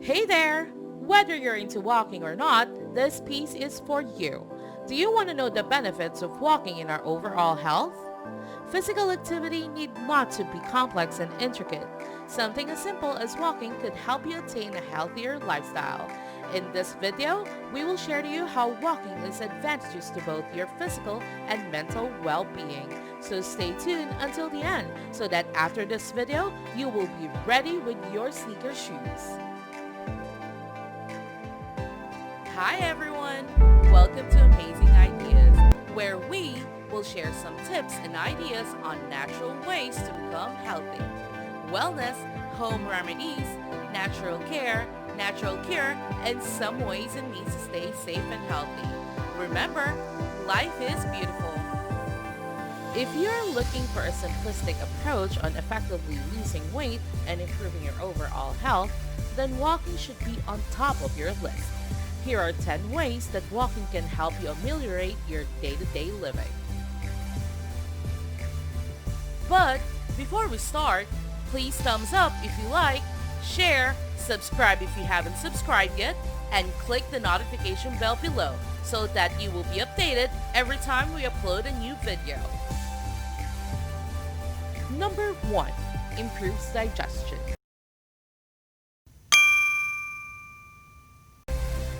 Hey there! Whether you're into walking or not, this piece is for you. Do you want to know the benefits of walking in our overall health? Physical activity need not to be complex and intricate. Something as simple as walking could help you attain a healthier lifestyle. In this video, we will share to you how walking is advantageous to both your physical and mental well-being. So stay tuned until the end so that after this video, you will be ready with your sneaker shoes. Hi everyone! Welcome to Amazing Ideas, where we will share some tips and ideas on natural ways to become healthy. Wellness, home remedies, natural cure, and some ways and means to stay safe and healthy. Remember, life is beautiful. If you're looking for a simplistic approach on effectively losing weight and improving your overall health, then walking should be on top of your list. Here are 10 ways that walking can help you ameliorate your day-to-day living. But before we start, please thumbs up if you like, share, subscribe if you haven't subscribed yet, and click the notification bell below so that you will be updated every time we upload a new video. Number 1. Improves digestion.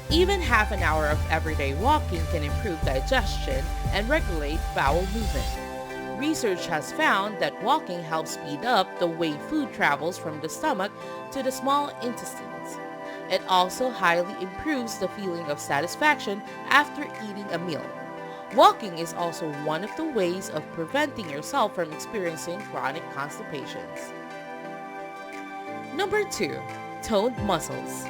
Even half an hour of everyday walking can improve digestion and regulate bowel movement. Research has found that walking helps speed up the way food travels from the stomach to the small intestines. It also highly improves the feeling of satisfaction after eating a meal. Walking is also one of the ways of preventing yourself from experiencing chronic constipations. Number 2. Toned muscles.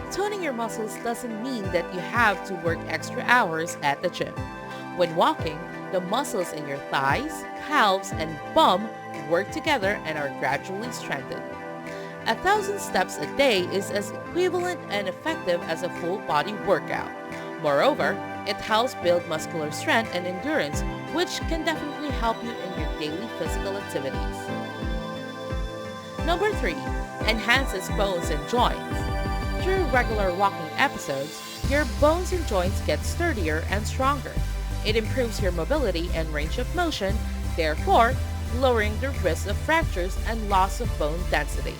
Toning your muscles doesn't mean that you have to work extra hours at the gym. When walking, the muscles in your thighs, calves, and bum work together and are gradually strengthened. 1,000 steps a day is as equivalent and effective as a full body workout. Moreover, it helps build muscular strength and endurance, which can definitely help you in your daily physical activities. Number 3. Enhances bones and joints. Through regular walking episodes, your bones and joints get sturdier and stronger. It improves your mobility and range of motion, therefore lowering the risk of fractures and loss of bone density.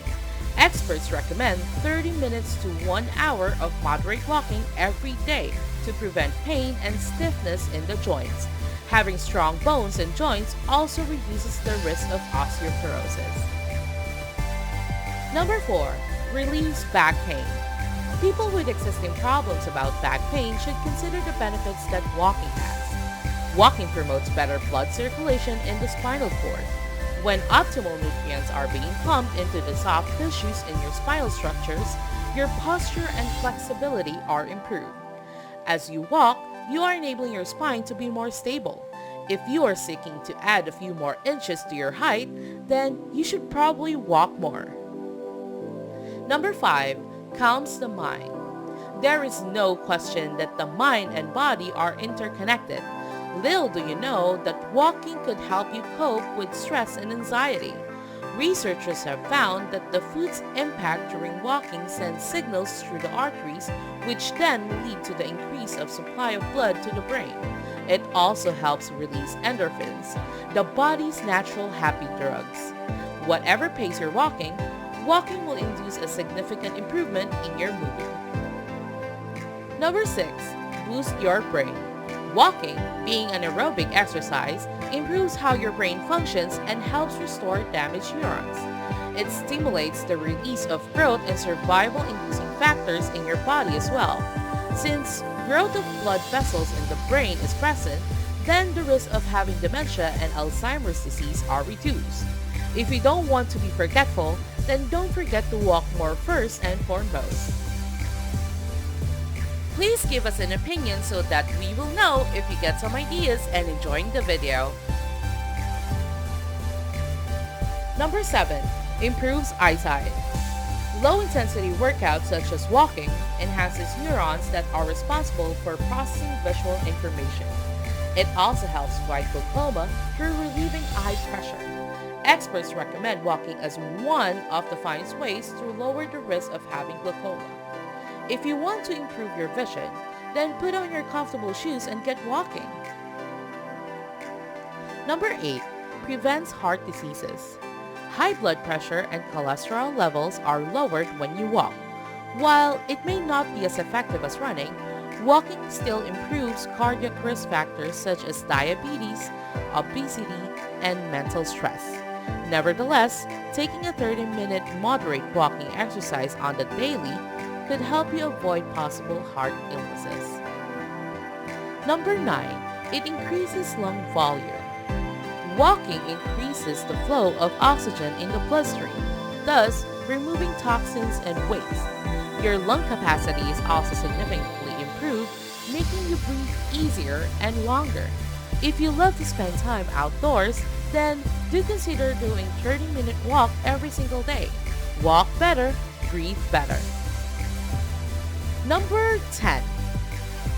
Experts recommend 30 minutes to 1 hour of moderate walking every day to prevent pain and stiffness in the joints. Having strong bones and joints also reduces the risk of osteoporosis. Number 4. Relieves back pain. People with existing problems about back pain should consider the benefits that walking has. Walking promotes better blood circulation in the spinal cord. When optimal nutrients are being pumped into the soft tissues in your spinal structures, your posture and flexibility are improved. As you walk, you are enabling your spine to be more stable. If you are seeking to add a few more inches to your height, then you should probably walk more. Number 5. Calms the mind. There is no question that the mind and body are interconnected. Little do you know that walking could help you cope with stress and anxiety. Researchers have found that the food's impact during walking sends signals through the arteries, which then lead to the increase of supply of blood to the brain. It also helps release endorphins, the body's natural happy drugs. Whatever pace you're walking will induce a significant improvement in your mood. Number 6. Boost your brain. Walking, being an aerobic exercise, improves how your brain functions and helps restore damaged neurons. It stimulates the release of growth and survival-inducing factors in your body as well. Since growth of blood vessels in the brain is present, then the risk of having dementia and Alzheimer's disease are reduced. If you don't want to be forgetful, then don't forget to walk more first and foremost. Please give us an opinion so that we will know if you get some ideas and enjoying the video. Number 7. Improves eyesight. Low-intensity workouts such as walking enhances neurons that are responsible for processing visual information. It also helps fight glaucoma through relieving eye pressure. Experts recommend walking as one of the finest ways to lower the risk of having glaucoma. If you want to improve your vision, then put on your comfortable shoes and get walking. Number 8. Prevents heart diseases. High blood pressure and cholesterol levels are lowered when you walk. While it may not be as effective as running, walking still improves cardiac risk factors such as diabetes, obesity, and mental stress. Nevertheless, taking a 30-minute moderate walking exercise on the daily could help you avoid possible heart illnesses. Number 9. It increases lung volume. Walking increases the flow of oxygen in the bloodstream, thus removing toxins and waste. Your lung capacity is also significantly improved, making you breathe easier and longer. If you love to spend time outdoors, then do consider doing a 30-minute walk every single day. Walk better, breathe better. Number 10.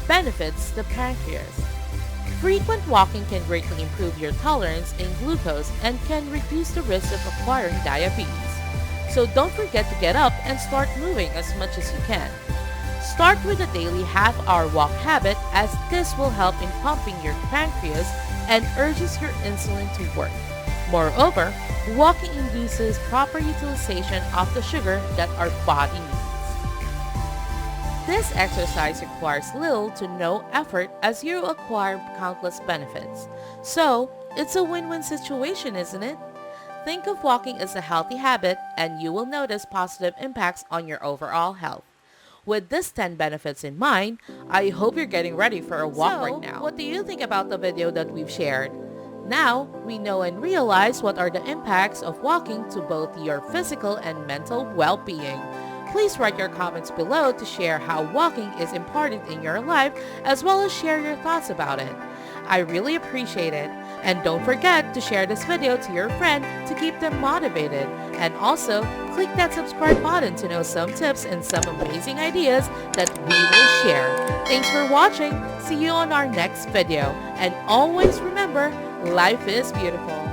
Benefits the pancreas. Frequent walking can greatly improve your tolerance in glucose and can reduce the risk of acquiring diabetes. So don't forget to get up and start moving as much as you can. Start with a daily half-hour walk habit, as this will help in pumping your pancreas and urges your insulin to work. Moreover, walking induces proper utilization of the sugar that our body needs. This exercise requires little to no effort as you acquire countless benefits. So, it's a win-win situation, isn't it? Think of walking as a healthy habit and you will notice positive impacts on your overall health. With these 10 benefits in mind, I hope you're getting ready for a walk right now. What do you think about the video that we've shared? Now, we know and realize what are the impacts of walking to both your physical and mental well-being. Please write your comments below to share how walking is important in your life, as well as share your thoughts about it. I really appreciate it. And don't forget to share this video to your friend to keep them motivated. And also, click that subscribe button to know some tips and some amazing ideas that we will share. Thanks for watching. See you on our next video. And always remember, life is beautiful.